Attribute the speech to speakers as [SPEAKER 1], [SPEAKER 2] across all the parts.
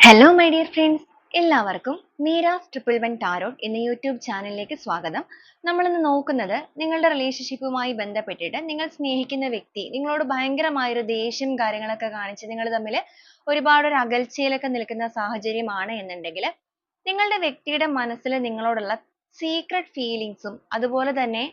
[SPEAKER 1] Hello my dear friends, എല്ലാവർക്കും Meera's triple one tarot എന്ന YouTube ചാനലിലേക്ക് സ്വാഗതം. നമ്മളിന്ന് നോക്കുന്നത് നിങ്ങളുടെ റിലേഷൻഷിപ്പുമായി ബന്ധപ്പെട്ടിട്ട് നിങ്ങൾ സ്നേഹിക്കുന്ന വ്യക്തി നിങ്ങളോട് ഭയങ്കരമായൊരു ദേഷ്യം കാര്യങ്ങളൊക്കെ കാണിച്ച് നിങ്ങൾ തമ്മിൽ ഒരുപാട് ഒരു അകൽച്ചയിലൊക്കെ നിൽക്കുന്ന സാഹചര്യമാണ് എന്നുണ്ടെങ്കിൽ നിങ്ങളുടെ വ്യക്തിയുടെ മനസ്സിൽ നിങ്ങളോടുള്ള സീക്രട്ട് ഫീലിങ്സും അതുപോലെ തന്നെ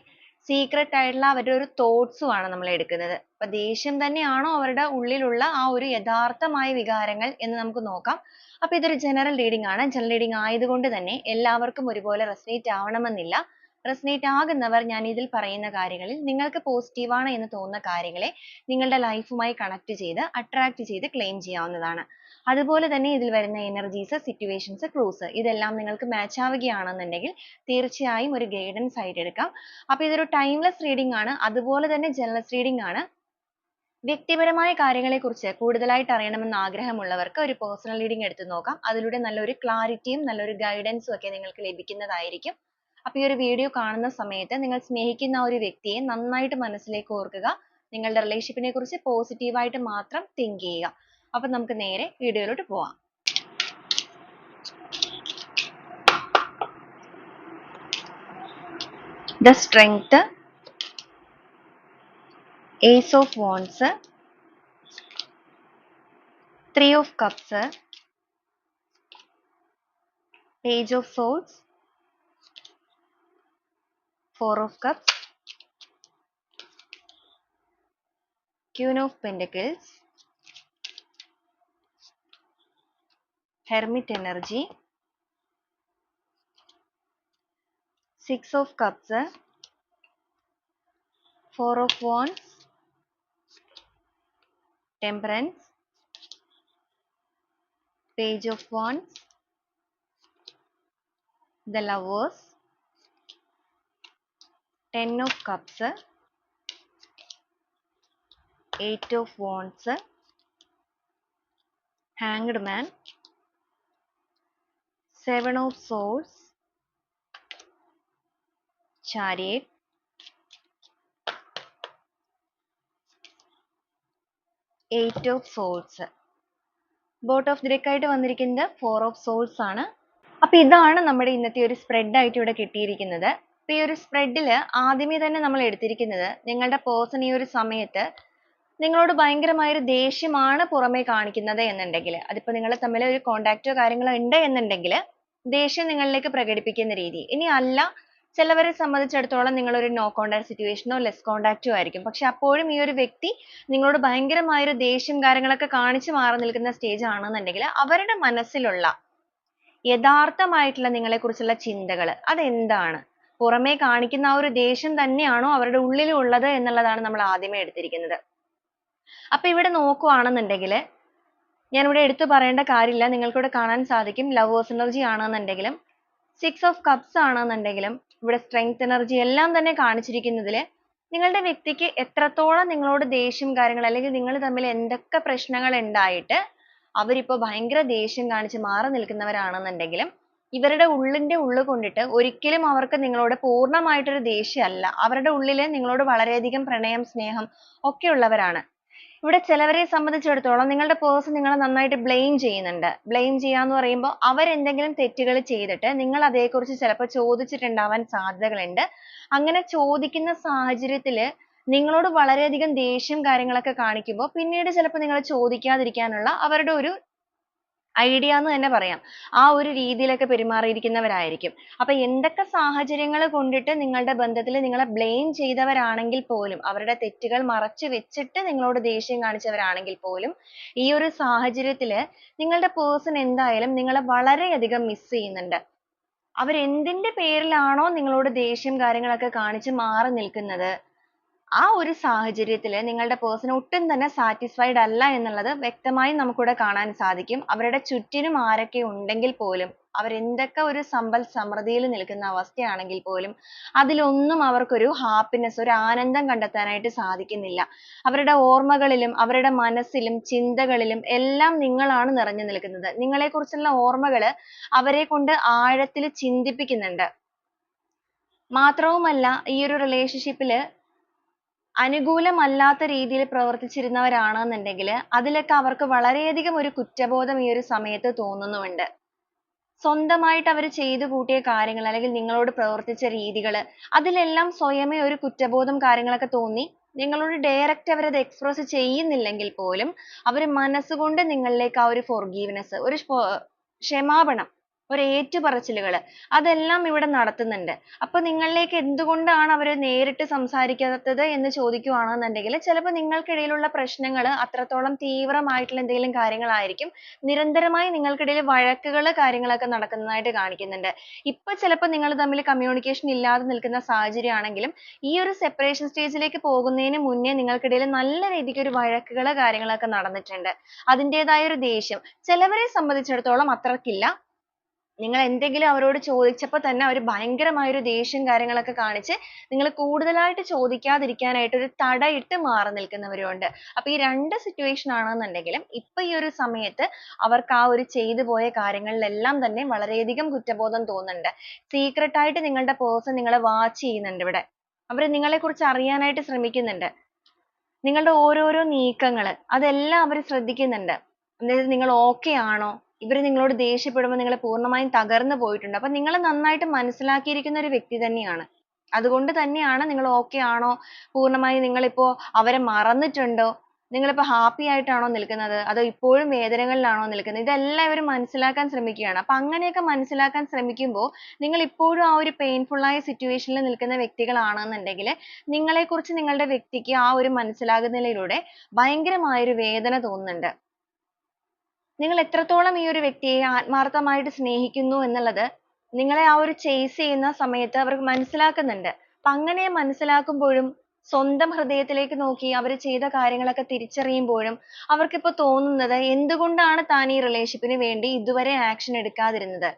[SPEAKER 1] സീക്രട്ട് ആയിട്ടുള്ള അവരുടെ ഒരു തോട്ട്സും ആണ് നമ്മൾ എടുക്കുന്നത്. അപ്പൊ ദേഷ്യം തന്നെയാണോ അവരുടെ ഉള്ളിലുള്ള ആ ഒരു യഥാർത്ഥമായ വികാരങ്ങൾ എന്ന് നമുക്ക് നോക്കാം. അപ്പൊ ഇതൊരു ജനറൽ റീഡിംഗ് ആണ്. ജനറൽ റീഡിംഗ് ആയതുകൊണ്ട് തന്നെ എല്ലാവർക്കും ഒരുപോലെ റെസനേറ്റ് ആവണമെന്നില്ല. റെസനേറ്റ് ആകുന്നവർ ഞാൻ ഇതിൽ പറയുന്ന കാര്യങ്ങളിൽ നിങ്ങൾക്ക് പോസിറ്റീവ് ആണ് എന്ന് തോന്നുന്ന കാര്യങ്ങളെ നിങ്ങളുടെ ലൈഫുമായി കണക്ട് ചെയ്ത് അട്രാക്ട് ചെയ്ത് ക്ലെയിം ചെയ്യാവുന്നതാണ്. അതുപോലെ തന്നെ ഇതിൽ വരുന്ന എനർജീസ്, സിറ്റുവേഷൻസ്, ക്ലൂസ് ഇതെല്ലാം നിങ്ങൾക്ക് മാച്ച് ആവുകയാണെന്നുണ്ടെങ്കിൽ തീർച്ചയായും ഒരു ഗൈഡൻസ് ആയിട്ട് എടുക്കാം. അപ്പൊ ഇതൊരു ടൈംലെസ് റീഡിംഗ് ആണ്, അതുപോലെ തന്നെ ജനറൽ റീഡിംഗ് ആണ്. വ്യക്തിപരമായ കാര്യങ്ങളെക്കുറിച്ച് കൂടുതലായിട്ട് അറിയണമെന്ന് ആഗ്രഹമുള്ളവർക്ക് ഒരു പേഴ്സണൽ റീഡിംഗ് എടുത്ത് നോക്കാം. അതിലൂടെ നല്ലൊരു ക്ലാരിറ്റിയും നല്ലൊരു ഗൈഡൻസും ഒക്കെ നിങ്ങൾക്ക് ലഭിക്കുന്നതായിരിക്കും. അപ്പൊ ഈ ഒരു വീഡിയോ കാണുന്ന സമയത്ത് നിങ്ങൾ സ്നേഹിക്കുന്ന ആ ഒരു വ്യക്തിയെ നന്നായിട്ട് മനസ്സിലേക്ക് ഓർക്കുക. നിങ്ങളുടെ റിലേഷൻഷിപ്പിനെ കുറിച്ച് പോസിറ്റീവായിട്ട് മാത്രം തിങ്ക് ചെയ്യുക. അപ്പൊ നമുക്ക് നേരെ വീഡിയോയിലോട്ട് പോവാം. The Strength, Ace of Wands, Three of Cups, Page of Swords, Four of Cups, Queen of Pentacles, Hermit energy, Six of Cups, Four of Wands, Temperance, Page of Wands, The Lovers, Ten of Cups, Eight of Wands, Hanged Man, Seven of Swords, Chariot, Eight of Swords. Boat of the deck ആയിട്ട് വന്നിരിക്കുന്നത് four of swords ആണ്. അപ്പൊ ഇതാണ് നമ്മുടെ ഇന്നത്തെ ഒരു spread ആയിട്ട് ഇവിടെ കിട്ടിയിരിക്കുന്നത്. അപ്പൊ ഈ ഒരു സ്പ്രെഡിൽ ആദ്യമേ തന്നെ നമ്മൾ എടുത്തിരിക്കുന്നത് നിങ്ങളുടെ പേഴ്സൺ ഈ ഒരു സമയത്ത് നിങ്ങളോട് ഭയങ്കരമായൊരു ദേഷ്യമാണ് പുറമേ കാണിക്കുന്നത് എന്നുണ്ടെങ്കിൽ, അതിപ്പോ നിങ്ങൾ തമ്മിൽ ഒരു കോണ്ടാക്റ്റോ കാര്യങ്ങളോ ഉണ്ട് എന്നുണ്ടെങ്കിൽ ദേഷ്യം നിങ്ങളിലേക്ക് പ്രകടിപ്പിക്കുന്ന രീതി. ഇനി അല്ല, ചിലവരെ സംബന്ധിച്ചിടത്തോളം നിങ്ങൾ ഒരു നോ കോണ്ടാക്ട് സിറ്റുവേഷനോ ലെസ് കോണ്ടാക്റ്റോ ആയിരിക്കും. പക്ഷെ അപ്പോഴും ഈ ഒരു വ്യക്തി നിങ്ങളോട് ഭയങ്കരമായൊരു ദേഷ്യം കാര്യങ്ങളൊക്കെ കാണിച്ചു മാറി നിൽക്കുന്ന സ്റ്റേജ് ആണെന്നുണ്ടെങ്കിൽ അവരുടെ മനസ്സിലുള്ള യഥാർത്ഥമായിട്ടുള്ള നിങ്ങളെക്കുറിച്ചുള്ള ചിന്തകൾ അതെന്താണ്, പുറമേ കാണിക്കുന്ന ആ ഒരു ദേഷ്യം തന്നെയാണോ അവരുടെ ഉള്ളിൽ ഉള്ളത് എന്നുള്ളതാണ് നമ്മൾ ആദ്യമേ എടുത്തിരിക്കുന്നത്. അപ്പൊ ഇവിടെ നോക്കുവാണെന്നുണ്ടെങ്കിൽ ഞാനിവിടെ എടുത്തു പറയേണ്ട കാര്യമില്ല, നിങ്ങൾക്കിവിടെ കാണാൻ സാധിക്കും. ലവേഴ്സ് എനർജി ആണെന്നുണ്ടെങ്കിലും സിക്സ് ഓഫ് കപ്സ് ആണെന്നുണ്ടെങ്കിലും ഇവിടെ സ്ട്രെങ്ത് എനർജി എല്ലാം തന്നെ കാണിച്ചിരിക്കുന്നതിൽ നിങ്ങളുടെ വ്യക്തിക്ക് എത്രത്തോളം നിങ്ങളോട് ദേഷ്യം കാര്യങ്ങൾ അല്ലെങ്കിൽ നിങ്ങൾ തമ്മിൽ എന്തൊക്കെ പ്രശ്നങ്ങൾ ഉണ്ടായിട്ട് അവരിപ്പോ ഭയങ്കര ദേഷ്യം കാണിച്ച് മാറി നിൽക്കുന്നവരാണെന്നുണ്ടെങ്കിലും ഇവരുടെ ഉള്ളിന്റെ ഉള്ളു കൊണ്ടിട്ട് ഒരിക്കലും അവർക്ക് നിങ്ങളോട് പൂർണ്ണമായിട്ടൊരു ദേഷ്യമല്ല, അവരുടെ ഉള്ളിൽ നിങ്ങളോട് വളരെയധികം പ്രണയം, സ്നേഹം ഒക്കെ ഉള്ളവരാണ്. ഇവിടെ ചിലവരെ സംബന്ധിച്ചിടത്തോളം നിങ്ങളുടെ പേഴ്സൺ നിങ്ങളെ നന്നായിട്ട് ബ്ലെയിം ചെയ്യുന്നുണ്ട്. ബ്ലെയിം ചെയ്യാന്ന് പറയുമ്പോൾ അവരെന്തെങ്കിലും തെറ്റുകൾ ചെയ്തിട്ട് നിങ്ങൾ അതേക്കുറിച്ച് ചിലപ്പോൾ ചോദിച്ചിട്ടുണ്ടാവാൻ സാധ്യതകളുണ്ട്. അങ്ങനെ ചോദിക്കുന്ന സാഹചര്യത്തിൽ നിങ്ങളോട് വളരെയധികം ദേഷ്യം കാര്യങ്ങളൊക്കെ കാണിക്കുമ്പോൾ പിന്നീട് ചിലപ്പോൾ നിങ്ങൾ ചോദിക്കാതിരിക്കാനുള്ള അവരുടെ ഒരു ഐഡിയ എന്ന് തന്നെ പറയാം. ആ ഒരു രീതിയിലൊക്കെ പെരുമാറിയിരിക്കുന്നവരായിരിക്കും. അപ്പൊ എന്തൊക്കെ സാഹചര്യങ്ങൾ കൊണ്ടിട്ട് നിങ്ങളുടെ ബന്ധത്തിൽ നിങ്ങളെ ബ്ലെയിം ചെയ്തവരാണെങ്കിൽ പോലും, അവരുടെ തെറ്റുകൾ മറച്ചു വെച്ചിട്ട് നിങ്ങളോട് ദേഷ്യം കാണിച്ചവരാണെങ്കിൽ പോലും ഈ ഒരു സാഹചര്യത്തിൽ നിങ്ങളുടെ പേഴ്സൺ എന്തായാലും നിങ്ങളെ വളരെയധികം മിസ് ചെയ്യുന്നുണ്ട്. അവരെന്തിന്റെ പേരിലാണോ നിങ്ങളോട് ദേഷ്യം കാര്യങ്ങളൊക്കെ കാണിച്ച് മാറി നിൽക്കുന്നത്, ആ ഒരു സാഹചര്യത്തിൽ നിങ്ങളുടെ പേഴ്സൺ ഒട്ടും തന്നെ സാറ്റിസ്ഫൈഡ് അല്ല എന്നുള്ളത് വ്യക്തമായി നമുക്കിവിടെ കാണാൻ സാധിക്കും. അവരുടെ ചുറ്റിനും ആരൊക്കെ ഉണ്ടെങ്കിൽ പോലും, അവരെന്തൊക്കെ ഒരു സമ്പൽ സമൃദ്ധിയിൽ നിൽക്കുന്ന അവസ്ഥയാണെങ്കിൽ പോലും അതിലൊന്നും അവർക്കൊരു ഹാപ്പിനെസ്, ഒരു ആനന്ദം കണ്ടെത്താനായിട്ട് സാധിക്കുന്നില്ല. അവരുടെ ഓർമ്മകളിലും അവരുടെ മനസ്സിലും ചിന്തകളിലും എല്ലാം നിങ്ങളാണ് നിറഞ്ഞു നിൽക്കുന്നത്. നിങ്ങളെക്കുറിച്ചുള്ള ഓർമ്മകൾ അവരെ കൊണ്ട് ആഴത്തിൽ ചിന്തിപ്പിക്കുന്നുണ്ട്. മാത്രവുമല്ല ഈ ഒരു റിലേഷൻഷിപ്പിൽ അനുകൂലമല്ലാത്ത രീതിയിൽ പ്രവർത്തിച്ചിരുന്നവരാണെന്നുണ്ടെങ്കിൽ അതിലൊക്കെ അവർക്ക് വളരെയധികം ഒരു കുറ്റബോധം ഈ ഒരു സമയത്ത് തോന്നുന്നുമുണ്ട്. സ്വന്തമായിട്ട് അവർ ചെയ്തു കൂട്ടിയ കാര്യങ്ങൾ അല്ലെങ്കിൽ നിങ്ങളോട് പ്രവർത്തിച്ച രീതികൾ അതിലെല്ലാം സ്വയമേ ഒരു കുറ്റബോധം കാര്യങ്ങളൊക്കെ തോന്നി നിങ്ങളോട് ഡയറക്റ്റ് അവരത് എക്സ്പ്രസ് ചെയ്യുന്നില്ലെങ്കിൽ പോലും അവർ മനസ്സുകൊണ്ട് നിങ്ങളിലേക്ക് ആ ഒരു forgiveness ഒരു ക്ഷമാപണം ഒരു ഏറ്റുപറച്ചിലുകൾ അതെല്ലാം ഇവിടെ നടത്തുന്നുണ്ട്. അപ്പൊ നിങ്ങളിലേക്ക് എന്തുകൊണ്ടാണ് അവർ നേരിട്ട് സംസാരിക്കാത്തത് എന്ന് ചോദിക്കുകയാണെന്നുണ്ടെങ്കിൽ ചിലപ്പോൾ നിങ്ങൾക്കിടയിലുള്ള പ്രശ്നങ്ങൾ അത്രത്തോളം തീവ്രമായിട്ടുള്ള എന്തെങ്കിലും കാര്യങ്ങളായിരിക്കും. നിരന്തരമായി നിങ്ങൾക്കിടയിൽ വഴക്കുകൾ കാര്യങ്ങളൊക്കെ നടക്കുന്നതായിട്ട് കാണിക്കുന്നുണ്ട്. ഇപ്പൊ ചിലപ്പോൾ നിങ്ങൾ തമ്മിൽ കമ്മ്യൂണിക്കേഷൻ ഇല്ലാതെ നിൽക്കുന്ന സാഹചര്യമാണെങ്കിലും ഈ ഒരു സെപ്പറേഷൻ സ്റ്റേജിലേക്ക് പോകുന്നതിന് മുന്നേ നിങ്ങൾക്കിടയിൽ നല്ല രീതിക്ക് ഒരു വഴക്കുകൾ കാര്യങ്ങളൊക്കെ നടന്നിട്ടുണ്ട്. അതിൻ്റെതായ ഒരു ദേഷ്യം ചിലവരെ സംബന്ധിച്ചിടത്തോളം അത്രക്കില്ല. നിങ്ങൾ എന്തെങ്കിലും അവരോട് ചോദിച്ചപ്പോൾ തന്നെ അവർ ഭയങ്കരമായ ഒരു ദേഷ്യം കാര്യങ്ങളൊക്കെ കാണിച്ച് നിങ്ങൾ കൂടുതലായിട്ട് ചോദിക്കാതിരിക്കാനായിട്ട് ഒരു തടയിട്ട് മാറി നിൽക്കുന്നവരും ഉണ്ട്. അപ്പൊ ഈ രണ്ട് സിറ്റുവേഷൻ ആണെന്നുണ്ടെങ്കിലും ഇപ്പൊ ഈ ഒരു സമയത്ത് അവർക്ക് ആ ഒരു ചെയ്തു പോയ കാര്യങ്ങളിലെല്ലാം തന്നെ വളരെയധികം കുറ്റബോധം തോന്നുന്നുണ്ട്. സീക്രട്ട് ആയിട്ട് നിങ്ങളുടെ പേഴ്സൺ നിങ്ങളെ വാച്ച് ചെയ്യുന്നുണ്ട് ഇവിടെ. അവർ നിങ്ങളെ കുറിച്ച് അറിയാനായിട്ട് ശ്രമിക്കുന്നുണ്ട്. നിങ്ങളുടെ ഓരോരോ നീക്കങ്ങൾ അതെല്ലാം അവർ ശ്രദ്ധിക്കുന്നുണ്ട്. അതായത് നിങ്ങൾ okay ആണോ? ഇവര് നിങ്ങളോട് ദേഷ്യപ്പെടുമ്പോൾ നിങ്ങൾ പൂർണ്ണമായും തകർന്നു പോയിട്ടുണ്ട്. അപ്പൊ നിങ്ങളെ നന്നായിട്ട് മനസ്സിലാക്കിയിരിക്കുന്ന ഒരു വ്യക്തി തന്നെയാണ്. അതുകൊണ്ട് തന്നെയാണ് നിങ്ങൾ okay ആണോ? പൂർണ്ണമായും നിങ്ങളിപ്പോ അവരെ മറന്നിട്ടുണ്ടോ? നിങ്ങളിപ്പോ happy ആയിട്ടാണോ നിൽക്കുന്നത്? അതോ ഇപ്പോഴും വേദനകളിലാണോ നിൽക്കുന്നത്? ഇതെല്ലാം ഇവര് മനസ്സിലാക്കാൻ ശ്രമിക്കുകയാണ്. അപ്പൊ അങ്ങനെയൊക്കെ മനസ്സിലാക്കാൻ ശ്രമിക്കുമ്പോൾ നിങ്ങൾ ഇപ്പോഴും ആ ഒരു painful ആയ situation ൽ നിൽക്കുന്ന വ്യക്തികളാണെന്നുണ്ടെങ്കിൽ നിങ്ങളെക്കുറിച്ച് നിങ്ങളുടെ വ്യക്തിക്ക് ആ ഒരു മനസ്സിലാകുന്നതിലൂടെ ഭയങ്കരമായ ഒരു വേദന തോന്നുന്നുണ്ട്. നിങ്ങൾ എത്രത്തോളം ഈ ഒരു വ്യക്തിയെ ആത്മാർത്ഥമായിട്ട് സ്നേഹിക്കുന്നു എന്നുള്ളത് നിങ്ങളെ ആ ഒരു chase ചെയ്യുന്ന സമയത്ത് അവർക്ക് മനസ്സിലാക്കുന്നുണ്ട്. അപ്പൊ അങ്ങനെ മനസ്സിലാക്കുമ്പോഴും സ്വന്തം ഹൃദയത്തിലേക്ക് നോക്കി അവർ ചെയ്ത കാര്യങ്ങളൊക്കെ തിരിച്ചറിയുമ്പോഴും അവർക്കിപ്പോ തോന്നുന്നത് എന്തുകൊണ്ടാണ് താൻ ഈ relationship ന് വേണ്ടി ഇതുവരെ action എടുക്കാതിരുന്നത്?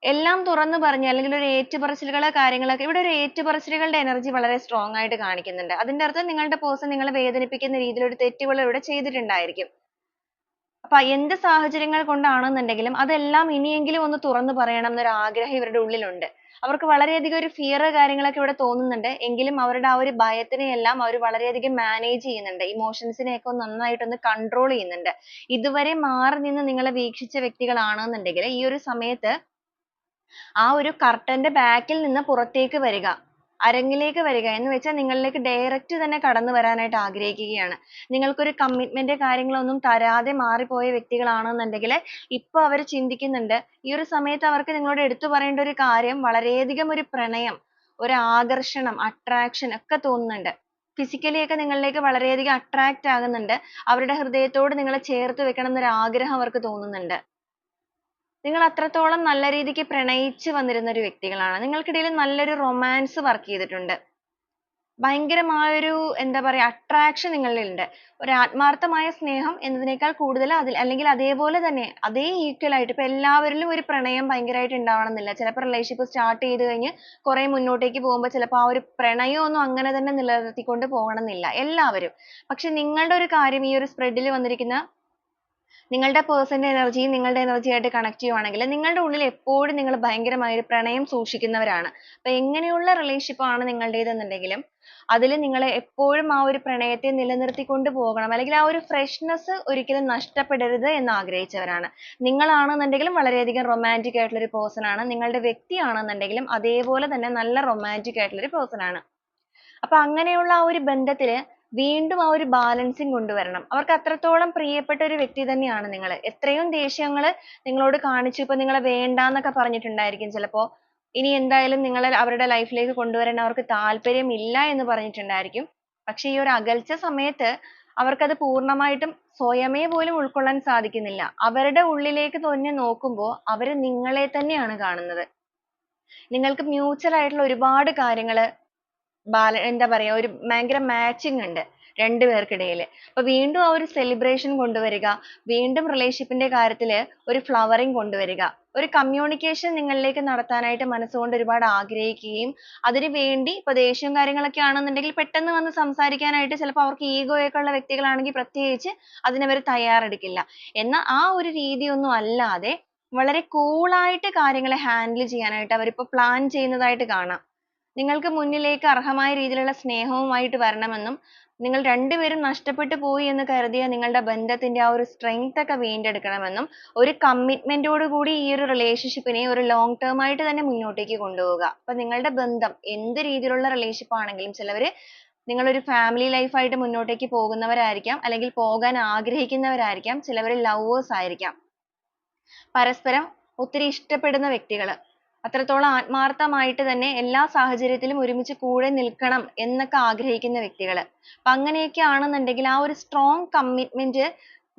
[SPEAKER 1] എല്ലാം തുറന്നു പറഞ്ഞ് അല്ലെങ്കിൽ ഒരു ഏറ്റുപറച്ചിലുകളോ കാര്യങ്ങളൊക്കെ ഇവിടെ ഒരു ഏറ്റുപറച്ചിലുകളുടെ energy വളരെ strong ആയിട്ട് കാണിക്കുന്നുണ്ട്. അതിന്റെ അർത്ഥം നിങ്ങളുടെ person നിങ്ങളെ വേദനിപ്പിക്കുന്ന രീതിയിൽ ഒരു തെറ്റുകൾ ഇവിടെ ചെയ്തിട്ടുണ്ടായിരിക്കും. അപ്പൊ എന്ത് സാഹചര്യങ്ങൾ കൊണ്ടാണെന്നുണ്ടെങ്കിലും അതെല്ലാം ഇനിയെങ്കിലും ഒന്ന് തുറന്നു പറയണം എന്നൊരു ആഗ്രഹം ഇവരുടെ ഉള്ളിലുണ്ട്. അവർക്ക് വളരെയധികം ഒരു fear കാര്യങ്ങളൊക്കെ ഇവിടെ തോന്നുന്നുണ്ട്. എങ്കിലും അവരുടെ ആ ഒരു ഭയത്തിനെ എല്ലാം അവർ വളരെയധികം manage ചെയ്യുന്നുണ്ട്. emotions നെ ഒക്കെ നന്നായിട്ടൊന്ന് control ചെയ്യുന്നുണ്ട്. ഇതുവരെ മാറി നിന്ന് നിങ്ങളെ വീക്ഷിച്ച വ്യക്തികളാണെന്നുണ്ടെങ്കിൽ ഈ ഒരു സമയത്ത് ആ ഒരു curtain ന്റെ back ൽ നിന്ന് പുറത്തേക്ക് വരിക. അരങ്ങിലേക്ക് വരിക എന്ന് വെച്ചാൽ നിങ്ങളിലേക്ക് direct തന്നെ കടന്നു വരാനായിട്ട് ആഗ്രഹിക്കുകയാണ്. നിങ്ങൾക്കൊരു commitment കാര്യങ്ങളൊന്നും തരാതെ മാറിപ്പോയ വ്യക്തികളാണെന്നുണ്ടെങ്കിൽ ഇപ്പൊ അവർ ചിന്തിക്കുന്നുണ്ട് ഈ ഒരു സമയത്ത് അവർക്ക് നിങ്ങളോട് എടുത്തു പറയേണ്ട ഒരു കാര്യം വളരെയധികം ഒരു പ്രണയം, ഒരു ആകർഷണം, attraction ഒക്കെ തോന്നുന്നുണ്ട്. physically ഒക്കെ നിങ്ങളിലേക്ക് വളരെയധികം attract ആകുന്നുണ്ട്. അവരുടെ ഹൃദയത്തോട് നിങ്ങളെ ചേർത്ത് വെക്കണം എന്നൊരു ആഗ്രഹം അവർക്ക് തോന്നുന്നുണ്ട്. നിങ്ങൾ അത്രത്തോളം നല്ല രീതിക്ക് പ്രണയിച്ച് വന്നിരുന്ന ഒരു വ്യക്തികളാണ്. നിങ്ങൾക്കിടയിൽ നല്ലൊരു romance work ചെയ്തിട്ടുണ്ട്. ഭയങ്കരമായൊരു എന്താ പറയാ attraction നിങ്ങളിലുണ്ട്. ഒരു ആത്മാർത്ഥമായ സ്നേഹം എന്നതിനേക്കാൾ കൂടുതൽ അതിൽ അല്ലെങ്കിൽ അതേപോലെ തന്നെ അതേ equal ആയിട്ട് ഇപ്പൊ എല്ലാവരിലും ഒരു പ്രണയം ഭയങ്കരമായിട്ട് ഉണ്ടാവണമെന്നില്ല. ചിലപ്പോൾ relationship start ചെയ്ത് കഴിഞ്ഞ് കുറെ മുന്നോട്ടേക്ക് പോകുമ്പോൾ ചിലപ്പോൾ ആ ഒരു പ്രണയമൊന്നും അങ്ങനെ തന്നെ നിലനിർത്തിക്കൊണ്ട് പോകണമെന്നില്ല എല്ലാവരും. പക്ഷെ നിങ്ങളുടെ ഒരു കാര്യം ഈ ഒരു spread ൽ വന്നിരിക്കുന്ന നിങ്ങളുടെ person ന്റെ energy നിങ്ങളുടെ energy ആയിട്ട് connect ചെയ്യുവാണെങ്കിൽ നിങ്ങളുടെ ഉള്ളിൽ എപ്പോഴും നിങ്ങൾ ഭയങ്കരമായ ഒരു പ്രണയം സൂക്ഷിക്കുന്നവരാണ്. അപ്പൊ എങ്ങനെയുള്ള relationship ആണ് നിങ്ങളുടേത് എന്നുണ്ടെങ്കിലും അതിൽ നിങ്ങൾ എപ്പോഴും ആ ഒരു പ്രണയത്തെ നിലനിർത്തിക്കൊണ്ട് പോകണം അല്ലെങ്കിൽ ആ ഒരു freshness ഒരിക്കലും നഷ്ടപ്പെടരുത് എന്ന് ആഗ്രഹിച്ചവരാണ്. നിങ്ങളാണെന്നുണ്ടെങ്കിലും വളരെയധികം romantic ആയിട്ടുള്ള ഒരു person ആണ്. നിങ്ങളുടെ വ്യക്തിയാണെന്നുണ്ടെങ്കിലും അതേപോലെ തന്നെ നല്ല romantic ആയിട്ടുള്ള ഒരു person ആണ്. അപ്പൊ അങ്ങനെയുള്ള ആ ഒരു ബന്ധത്തിൽ വീണ്ടും ആ ഒരു balancing കൊണ്ടുവരണം. അവർക്ക് അത്രത്തോളം പ്രിയപ്പെട്ട ഒരു വ്യക്തി തന്നെയാണ് നിങ്ങൾ. എത്രയും ദേഷ്യങ്ങൾ നിങ്ങളോട് കാണിച്ചു ഇപ്പൊ നിങ്ങളെ വേണ്ടാന്നൊക്കെ പറഞ്ഞിട്ടുണ്ടായിരിക്കും ചിലപ്പോ. ഇനി എന്തായാലും നിങ്ങളെ അവരുടെ life ലേക്ക് കൊണ്ടുവരാൻ അവർക്ക് താല്പര്യമില്ല എന്ന് പറഞ്ഞിട്ടുണ്ടായിരിക്കും. പക്ഷെ ഈ ഒരു അകൽച്ച സമയത്ത് അവർക്കത് പൂർണ്ണമായിട്ടും സ്വയമേ പോലും ഉൾക്കൊള്ളാൻ സാധിക്കുന്നില്ല. അവരുടെ ഉള്ളിലേക്ക് തന്നെ നോക്കുമ്പോൾ അവർ നിങ്ങളെ തന്നെയാണ് കാണുന്നത്. നിങ്ങൾക്ക് mutual ആയിട്ടുള്ള ഒരുപാട് കാര്യങ്ങൾ എന്താ പറയാ ഒരു ഭയങ്കര matching ഉണ്ട് രണ്ടുപേർക്കിടയിൽ. അപ്പൊ വീണ്ടും ആ ഒരു celebration കൊണ്ടുവരിക, വീണ്ടും relationship ന്റെ കാര്യത്തിൽ ഒരു flowering കൊണ്ടുവരിക, ഒരു communication നിങ്ങളിലേക്ക് നടത്താനായിട്ട് മനസ്സുകൊണ്ട് ഒരുപാട് ആഗ്രഹിക്കുകയും അതിനു വേണ്ടി ഇപ്പൊ ദേഷ്യവും കാര്യങ്ങളൊക്കെ ആണെന്നുണ്ടെങ്കിൽ പെട്ടെന്ന് വന്ന് സംസാരിക്കാനായിട്ട് ചിലപ്പോൾ അവർക്ക് ego ഒക്കെ ഉള്ള വ്യക്തികളാണെങ്കിൽ പ്രത്യേകിച്ച് അതിനവർ തയ്യാറെടുക്കില്ല. എന്നാൽ ആ ഒരു രീതിയൊന്നും അല്ലാതെ വളരെ cool ആയിട്ട് കാര്യങ്ങളെ handle ചെയ്യാനായിട്ട് അവരിപ്പോ plan ചെയ്യുന്നതായിട്ട് കാണാം. നിങ്ങൾക്ക് മുന്നിലേക്ക് അർഹമായ രീതിയിലുള്ള സ്നേഹവുമായിട്ട് വരണമെന്നും നിങ്ങൾ രണ്ടുപേരും നഷ്ടപ്പെട്ടു പോയി എന്ന് കരുതിയ നിങ്ങളുടെ ബന്ധത്തിന്റെ ആ ഒരു സ്ട്രെങ്ത് ഒക്കെ വീണ്ടെടുക്കണമെന്നും ഒരു കമ്മിറ്റ്മെന്റോട് കൂടി ഈ ഒരു റിലേഷൻഷിപ്പിനെ ഒരു ലോങ് ടേം ആയിട്ട് തന്നെ മുന്നോട്ടേക്ക് കൊണ്ടുപോവുക. അപ്പൊ നിങ്ങളുടെ ബന്ധം എന്ത് രീതിയിലുള്ള റിലേഷൻഷിപ്പ് ആണെങ്കിലും ചിലവര് നിങ്ങളൊരു ഫാമിലി ലൈഫ് ആയിട്ട് മുന്നോട്ടേക്ക് പോകുന്നവരായിരിക്കാം, അല്ലെങ്കിൽ പോകാൻ ആഗ്രഹിക്കുന്നവരായിരിക്കാം, ചിലവര് ലവേഴ്സ് ആയിരിക്കാം. പരസ്പരം ഒത്തിരി ഇഷ്ടപ്പെടുന്ന വ്യക്തികൾ, അത്രത്തോളം ആത്മാർത്ഥമായിട്ട് തന്നെ എല്ലാ സാഹചര്യത്തിലും ഒരുമിച്ച് കൂടെ നിൽക്കണം എന്നൊക്കെ ആഗ്രഹിക്കുന്ന വ്യക്തികൾ. അപ്പൊ അങ്ങനെയൊക്കെ ആണെന്നുണ്ടെങ്കിൽ ആ ഒരു സ്ട്രോങ് കമ്മിറ്റ്മെന്റ്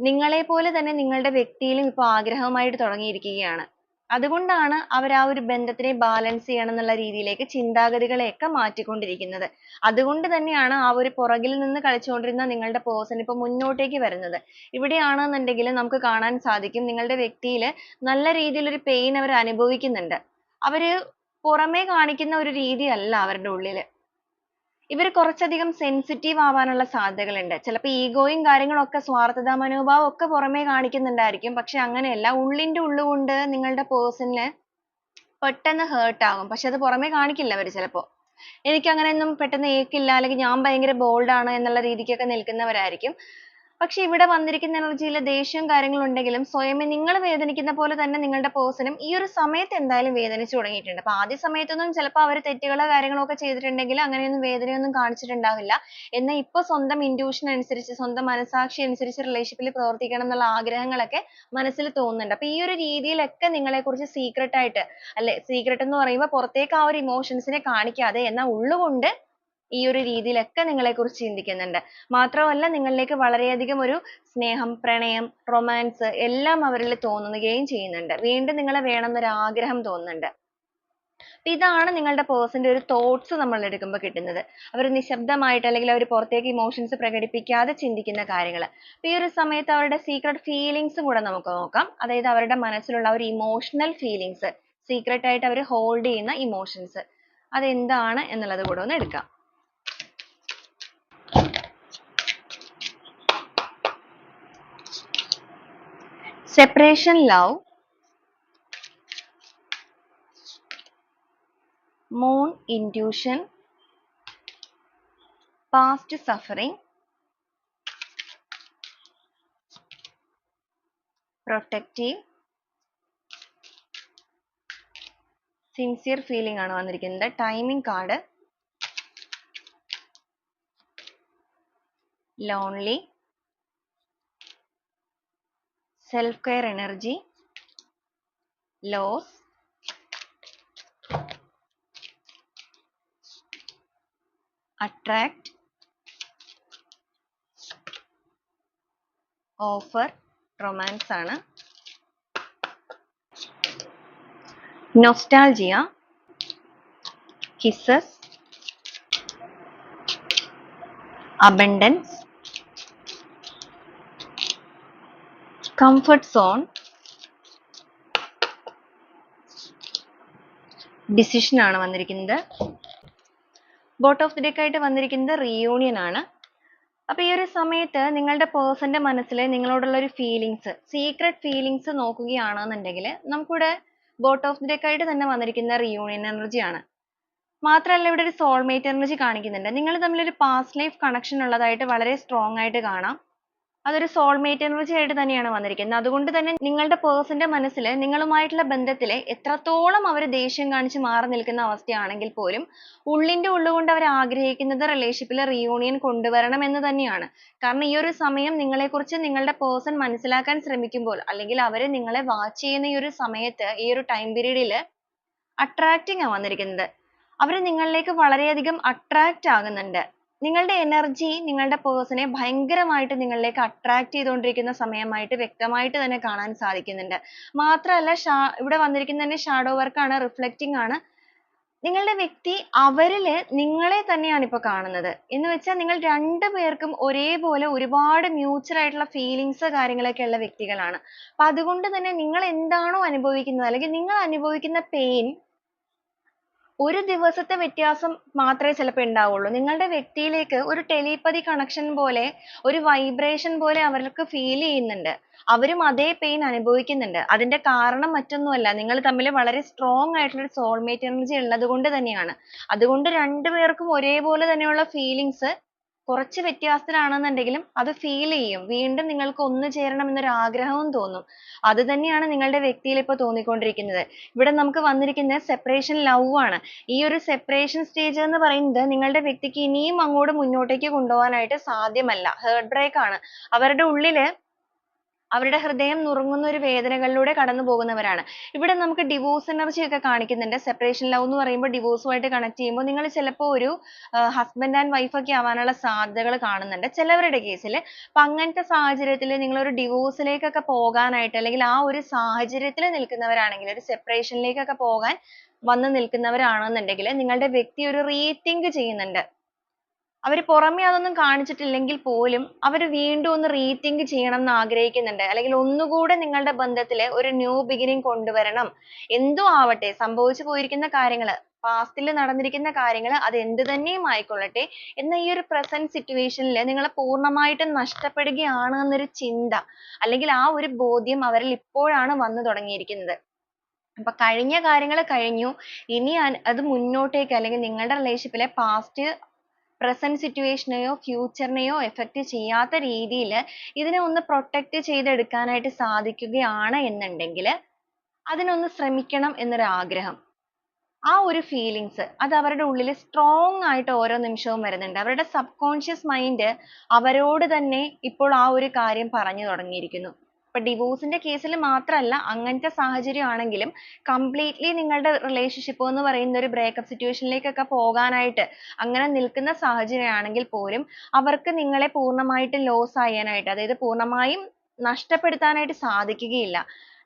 [SPEAKER 1] നിങ്ങളെ പോലെ തന്നെ നിങ്ങളുടെ വ്യക്തിയിലും ഇപ്പൊ ആഗ്രഹമായിട്ട് തുടങ്ങിയിരിക്കുകയാണ്. അതുകൊണ്ടാണ് അവർ ആ ഒരു ബന്ധത്തിനെ ബാലൻസ് ചെയ്യണം എന്നുള്ള രീതിയിലേക്ക് ചിന്താഗതികളെയൊക്കെ മാറ്റിക്കൊണ്ടിരിക്കുന്നത്. അതുകൊണ്ട് തന്നെയാണ് ആ ഒരു പുറകിൽ നിന്ന് കളിച്ചുകൊണ്ടിരുന്ന നിങ്ങളുടെ പേഴ്സൺ ഇപ്പൊ മുന്നോട്ടേക്ക് വരുന്നത്. ഇവിടെയാണെന്നുണ്ടെങ്കിൽ നമുക്ക് കാണാൻ സാധിക്കും നിങ്ങളുടെ വ്യക്തിയിൽ നല്ല രീതിയിലൊരു പെയിൻ അവർ അനുഭവിക്കുന്നുണ്ട്. അവര് പുറമേ കാണിക്കുന്ന ഒരു രീതിയല്ല അവരുടെ ഉള്ളില്. ഇവര് കുറച്ചധികം സെൻസിറ്റീവ് ആവാനുള്ള സാധ്യതകളുണ്ട്. ചിലപ്പോൾ ഈഗോയും കാര്യങ്ങളൊക്കെ സ്വാർത്ഥതാ മനോഭാവം ഒക്കെ പുറമേ കാണിക്കുന്നുണ്ടായിരിക്കും. പക്ഷെ അങ്ങനെയല്ല, ഉള്ളിന്റെ ഉള്ളുകൊണ്ട് നിങ്ങളുടെ പേഴ്സണിന് പെട്ടെന്ന് ഹേർട്ട് ആകും. പക്ഷെ അത് പുറമേ കാണിക്കില്ല അവര് ചിലപ്പോ. എനിക്ക് അങ്ങനെയൊന്നും പെട്ടെന്ന് ഏൽക്കില്ല, അല്ലെങ്കിൽ ഞാൻ ഭയങ്കര ബോൾഡ് ആണ് എന്നുള്ള രീതിക്കൊക്കെ നിൽക്കുന്നവരായിരിക്കും. പക്ഷെ ഇവിടെ വന്നിരിക്കുന്ന എനർജിയിൽ ദേഷ്യവും കാര്യങ്ങളും ഉണ്ടെങ്കിലും സ്വയമേ നിങ്ങൾ വേദനിക്കുന്ന പോലെ തന്നെ നിങ്ങളുടെ പേഴ്സണും ഈ ഒരു സമയത്ത് എന്തായാലും വേദനിച്ചു തുടങ്ങിയിട്ടുണ്ട്. അപ്പൊ ആദ്യ സമയത്തൊന്നും ചിലപ്പോൾ അവർ തെറ്റുകളോ കാര്യങ്ങളോ ഒക്കെ ചെയ്തിട്ടുണ്ടെങ്കിൽ അങ്ങനെയൊന്നും വേദനയൊന്നും കാണിച്ചിട്ടുണ്ടാവില്ല. എന്നാൽ ഇപ്പൊ സ്വന്തം ഇൻറ്റ്യൂഷൻ അനുസരിച്ച്, സ്വന്തം മനസാക്ഷി അനുസരിച്ച് റിലേഷൻഷിപ്പിൽ പ്രവർത്തിക്കണം എന്നുള്ള ആഗ്രഹങ്ങളൊക്കെ മനസ്സിൽ തോന്നുന്നുണ്ട്. അപ്പൊ ഈ ഒരു രീതിയിലൊക്കെ നിങ്ങളെ കുറിച്ച് സീക്രട്ട് ആയിട്ട്, അല്ലെ സീക്രട്ട് എന്ന് പറയുമ്പോൾ പുറത്തേക്ക് ആ ഒരു ഇമോഷൻസിനെ കാണിക്കാതെ എന്നാൽ ഉള്ളുകൊണ്ട് ഈ ഒരു രീതിയിലൊക്കെ നിങ്ങളെ കുറിച്ച് ചിന്തിക്കുന്നുണ്ട്. മാത്രമല്ല നിങ്ങളിലേക്ക് വളരെയധികം ഒരു സ്നേഹം, പ്രണയം, റൊമാൻസ് എല്ലാം അവരിൽ തോന്നുകയും ചെയ്യുന്നുണ്ട്. വീണ്ടും നിങ്ങളെ വേണമെന്നൊരു ആഗ്രഹം തോന്നുന്നുണ്ട്. അപ്പൊ ഇതാണ് നിങ്ങളുടെ പേഴ്സന്റെ ഒരു തോട്ട്സ് നമ്മൾ എടുക്കുമ്പോൾ കിട്ടുന്നത്. അവർ നിശബ്ദമായിട്ട്, അല്ലെങ്കിൽ അവർ പുറത്തേക്ക് ഇമോഷൻസ് പ്രകടിപ്പിക്കാതെ ചിന്തിക്കുന്ന കാര്യങ്ങൾ. അപ്പൊ ഈ ഒരു സമയത്ത് അവരുടെ സീക്രട്ട് ഫീലിങ്സും കൂടെ നമുക്ക് നോക്കാം. അതായത് അവരുടെ മനസ്സിലുള്ള ഒരു ഇമോഷണൽ ഫീലിങ്സ്, സീക്രട്ട് ആയിട്ട് അവർ ഹോൾഡ് ചെയ്യുന്ന ഇമോഷൻസ്, അതെന്താണ് എന്നുള്ളത് കൂടെ ഒന്ന് എടുക്കാം. Separation love, moon intuition, past suffering, protective, sincere feeling ആണ് വന്നിരിക്കുന്നത്. Timing card, lonely, self care energy, loss, attract, offer, romance ആണ്. nostalgia, kisses, abundance, comfort zone, decision ആണ് വന്നിരിക്കുന്നത്. ബോട്ട് ഓഫ് ദി ഡെക്ക് ആയിട്ട് വന്നിരിക്കുന്നത് റിയൂണിയൻ ആണ്. അപ്പൊ ഈ ഒരു സമയത്ത് നിങ്ങളുടെ പേഴ്സന്റെ മനസ്സിൽ നിങ്ങളോടുള്ള ഒരു ഫീലിങ്സ്, സീക്രട്ട് ഫീലിങ്സ് നോക്കുകയാണെന്നുണ്ടെങ്കിൽ നമുക്കിവിടെ ബോട്ട് ഓഫ് ദി ഡെക്ക് ആയിട്ട് തന്നെ വന്നിരിക്കുന്ന റിയൂണിയൻ എനർജി ആണ്. മാത്രമല്ല ഇവിടെ ഒരു സോൾമേറ്റ് എനർജി കാണിക്കുന്നുണ്ട്. നിങ്ങൾ തമ്മിൽ ഒരു പാസ്റ്റ് ലൈഫ് കണക്ഷൻ ഉള്ളതായിട്ട് വളരെ സ്ട്രോങ് ആയിട്ട് കാണാം. അതൊരു സോൾമേറ്റ് എനർജി ആയിട്ട് തന്നെയാണ് വന്നിരിക്കുന്നത്. അതുകൊണ്ട് തന്നെ നിങ്ങളുടെ പേഴ്സന്റെ മനസ്സിൽ നിങ്ങളുമായിട്ടുള്ള ബന്ധത്തിൽ എത്രത്തോളം അവർ ദേഷ്യം കാണിച്ച് മാറി നിൽക്കുന്ന അവസ്ഥയാണെങ്കിൽ പോലും ഉള്ളിന്റെ ഉള്ളുകൊണ്ട് അവർ ആഗ്രഹിക്കുന്നത് റിലേഷൻഷിപ്പിൽ റിയൂണിയൻ കൊണ്ടുവരണം എന്ന് തന്നെയാണ്. കാരണം ഈ ഒരു സമയം നിങ്ങളെക്കുറിച്ച് നിങ്ങളുടെ പേഴ്സൺ മനസ്സിലാക്കാൻ ശ്രമിക്കുമ്പോൾ, അല്ലെങ്കിൽ അവർ നിങ്ങളെ വാച്ച് ചെയ്യുന്ന ഈ ഒരു സമയത്ത്, ഈ ഒരു ടൈം പീരീഡിൽ അട്രാക്റ്റിംഗ് ആണ് വന്നിരിക്കുന്നത്. അവർ നിങ്ങളിലേക്ക് വളരെയധികം അട്രാക്റ്റ് ആകുന്നുണ്ട്. നിങ്ങളുടെ എനർജി നിങ്ങളുടെ പേഴ്സണെ ഭയങ്കരമായിട്ട് നിങ്ങളിലേക്ക് അട്രാക്ട് ചെയ്തുകൊണ്ടിരിക്കുന്ന സമയമായിട്ട് വ്യക്തമായിട്ട് തന്നെ കാണാൻ സാധിക്കുന്നുണ്ട്. മാത്രമല്ല ഇവിടെ വന്നിരിക്കുന്ന തന്നെ ഷാഡോ വർക്ക് ആണ്, റിഫ്ലക്റ്റിംഗ് ആണ്. നിങ്ങളുടെ വ്യക്തി അവരില് നിങ്ങളെ തന്നെയാണ് ഇപ്പൊ കാണുന്നത്. എന്ന് വെച്ചാൽ നിങ്ങൾ രണ്ടുപേർക്കും ഒരേപോലെ ഒരുപാട് മ്യൂച്വൽ ആയിട്ടുള്ള ഫീലിങ്സ് കാര്യങ്ങളൊക്കെ ഉള്ള വ്യക്തികളാണ്. അപ്പൊ അതുകൊണ്ട് തന്നെ നിങ്ങൾ എന്താണോ അനുഭവിക്കുന്നത്, അല്ലെങ്കിൽ നിങ്ങൾ അനുഭവിക്കുന്ന പെയിൻ ഒരു ദിവസത്തെ വ്യത്യാസം മാത്രമേ ചിലപ്പോൾ ഉണ്ടാവുള്ളൂ. നിങ്ങളുടെ വ്യക്തിയിലേക്ക് ഒരു ടെലിപ്പതി കണക്ഷൻ പോലെ, ഒരു വൈബ്രേഷൻ പോലെ അവർക്ക് ഫീൽ ചെയ്യുന്നുണ്ട്. അവരും അതേ പെയിൻ അനുഭവിക്കുന്നുണ്ട്. അതിന്റെ കാരണം മറ്റൊന്നുമല്ല, നിങ്ങൾ തമ്മിൽ വളരെ സ്ട്രോങ് ആയിട്ടുള്ള ഒരു സോൾമേറ്റ് എനർജി ഉള്ളത് കൊണ്ട് തന്നെയാണ്. അതുകൊണ്ട് രണ്ടുപേർക്കും ഒരേപോലെ തന്നെയുള്ള ഫീലിങ്സ് കുറച്ച് വ്യത്യാസത്തിലാണെന്നുണ്ടെങ്കിലും അത് ഫീൽ ചെയ്യും. വീണ്ടും നിങ്ങൾക്ക് ഒന്നു ചേരണം എന്നൊരു ആഗ്രഹവും തോന്നും. അത് തന്നെയാണ് നിങ്ങളുടെ വ്യക്തിയിൽ ഇപ്പോൾ തോന്നിക്കൊണ്ടിരിക്കുന്നത്. ഇവിടെ നമുക്ക് വന്നിരിക്കുന്നത് സെപ്പറേഷൻ ലവ് ആണ്. ഈ ഒരു സെപ്പറേഷൻ സ്റ്റേജ് എന്ന് പറയുന്നത് നിങ്ങളുടെ വ്യക്തിക്ക് ഇനിയും അങ്ങോട്ട് മുന്നോട്ടേക്ക് കൊണ്ടുപോകാനായിട്ട് സാധ്യമല്ല. ഹേർട്ട് ബ്രേക്ക് ആണ്. അവരുടെ ഉള്ളില് അവരുടെ ഹൃദയം നുറുങ്ങുന്ന ഒരു വേദനകളിലൂടെ കടന്നു പോകുന്നവരാണ്. ഇവിടെ നമുക്ക് ഡിവോഴ്സ് എനർജി ഒക്കെ കാണിക്കുന്നുണ്ട്. സെപ്പറേഷൻ ലവ് എന്ന് പറയുമ്പോൾ ഡിവോഴ്സുമായിട്ട് കണക്ട് ചെയ്യുമ്പോൾ നിങ്ങൾ ചിലപ്പോൾ ഒരു ഹസ്ബൻഡ് ആൻഡ് വൈഫ് ഒക്കെ ആവാനുള്ള സാധ്യതകൾ കാണുന്നുണ്ട് ചിലവരുടെ കേസിൽ. അപ്പൊ അങ്ങനത്തെ സാഹചര്യത്തിൽ നിങ്ങൾ ഒരു ഡിവോഴ്സിലേക്കൊക്കെ പോകാനായിട്ട്, അല്ലെങ്കിൽ ആ ഒരു സാഹചര്യത്തിൽ നിൽക്കുന്നവരാണെങ്കിൽ, ഒരു സെപ്പറേഷനിലേക്കൊക്കെ പോകാൻ വന്ന് നിൽക്കുന്നവരാണെന്നുണ്ടെങ്കിൽ നിങ്ങളുടെ വ്യക്തി ഒരു റീതിങ്ക് ചെയ്യുന്നുണ്ട്. അവര് പുറമെ അതൊന്നും കാണിച്ചിട്ടില്ലെങ്കിൽ പോലും അവര് വീണ്ടും ഒന്ന് റീതിങ്ക് ചെയ്യണം എന്ന് ആഗ്രഹിക്കുന്നുണ്ട്. അല്ലെങ്കിൽ ഒന്നുകൂടെ നിങ്ങളുടെ ബന്ധത്തില് ഒരു ന്യൂ ബിഗിനിങ് കൊണ്ടുവരണം. എന്തും ആവട്ടെ, സംഭവിച്ചു പോയിരിക്കുന്ന കാര്യങ്ങള്, പാസ്റ്റിൽ നടന്നിരിക്കുന്ന കാര്യങ്ങള്, അത് എന്ത് തന്നെയും ആയിക്കൊള്ളട്ടെ, എന്ന ഈ ഒരു പ്രസന്റ് സിറ്റുവേഷനിൽ നിങ്ങൾ പൂർണ്ണമായിട്ടും നഷ്ടപ്പെടുകയാണ് എന്നൊരു ചിന്ത, അല്ലെങ്കിൽ ആ ഒരു ബോധ്യം അവരിൽ ഇപ്പോഴാണ് വന്നു തുടങ്ങിയിരിക്കുന്നത്. അപ്പൊ കഴിഞ്ഞ കാര്യങ്ങൾ കഴിഞ്ഞു. ഇനി അത് മുന്നോട്ടേക്ക്, അല്ലെങ്കിൽ നിങ്ങളുടെ റിലേഷൻഷിപ്പിലെ പാസ്റ്റ് പ്രസന്റ് സിറ്റുവേഷനെയോ ഫ്യൂച്ചറിനെയോ എഫക്റ്റ് ചെയ്യാത്ത രീതിയിൽ ഇതിനെ ഒന്ന് പ്രൊട്ടക്ട് ചെയ്തെടുക്കാനായിട്ട് സാധിക്കുകയാണ് എന്നുണ്ടെങ്കിൽ അതിനൊന്ന് ശ്രമിക്കണം എന്നൊരു ആഗ്രഹം, ആ ഒരു ഫീലിങ്സ് അത് അവരുടെ ഉള്ളിൽ സ്ട്രോങ് ആയിട്ട് ഓരോ നിമിഷവും വരുന്നുണ്ട്. അവരുടെ സബ് കോൺഷ്യസ് മൈൻഡ് അവരോട് തന്നെ ഇപ്പോൾ ആ ഒരു കാര്യം പറഞ്ഞു തുടങ്ങിയിരിക്കുന്നു. ഇപ്പൊ ഡിവോഴ്സിന്റെ കേസിൽ മാത്രമല്ല, അങ്ങനത്തെ സാഹചര്യം ആണെങ്കിലും കംപ്ലീറ്റ്ലി നിങ്ങളുടെ റിലേഷൻഷിപ്പ് എന്ന് പറയുന്ന ഒരു ബ്രേക്കപ്പ് സിറ്റുവേഷനിലേക്കൊക്കെ പോകാനായിട്ട് അങ്ങനെ നിൽക്കുന്ന സാഹചര്യം ആണെങ്കിൽ പോലും അവർക്ക് നിങ്ങളെ പൂർണ്ണമായിട്ടും ലോസ് ചെയ്യാനായിട്ട്, അതായത് പൂർണ്ണമായും നഷ്ടപ്പെടുത്താനായിട്ട് സാധിക്കുകയില്ല.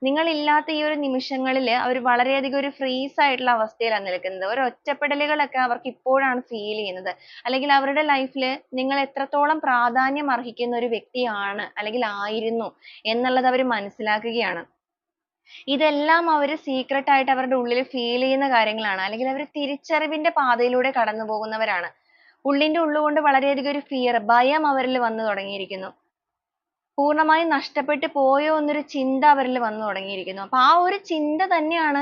[SPEAKER 1] നിങ്ങളില്ലാത്ത ഈ ഒരു നിമിഷങ്ങളിൽ അവർ വളരെയധികം ഒരു ഫ്രീസ് ആയിട്ടുള്ള അവസ്ഥയിലാണ് നിൽക്കുന്നത്. ഒരു ഒറ്റപ്പെടലുകളൊക്കെ അവർക്ക് ഇപ്പോഴാണ് ഫീൽ ചെയ്യുന്നത്. അല്ലെങ്കിൽ അവരുടെ ലൈഫിൽ നിങ്ങൾ എത്രത്തോളം പ്രാധാന്യം അർഹിക്കുന്ന ഒരു വ്യക്തിയാണ് അല്ലെങ്കിൽ ആയിരുന്നു എന്നുള്ളത് അവർ മനസ്സിലാക്കുകയാണ്. ഇതെല്ലാം അവർ സീക്രട്ട് ആയിട്ട് അവരുടെ ഉള്ളിൽ ഫീൽ ചെയ്യുന്ന കാര്യങ്ങളാണ്. അല്ലെങ്കിൽ അവർ തിരിച്ചറിവിന്റെ പാതയിലൂടെ കടന്നു പോകുന്നവരാണ്. ഉള്ളിന്റെ ഉള്ളുകൊണ്ട് വളരെയധികം ഒരു ഫിയർ, ഭയം അവരിൽ വന്നു തുടങ്ങിയിരിക്കുന്നു. പൂർണ്ണമായും നഷ്ടപ്പെട്ടു പോയോ എന്നൊരു ചിന്ത അവരിൽ വന്നു തുടങ്ങിയിരിക്കുന്നു. അപ്പൊ ആ ഒരു ചിന്ത തന്നെയാണ്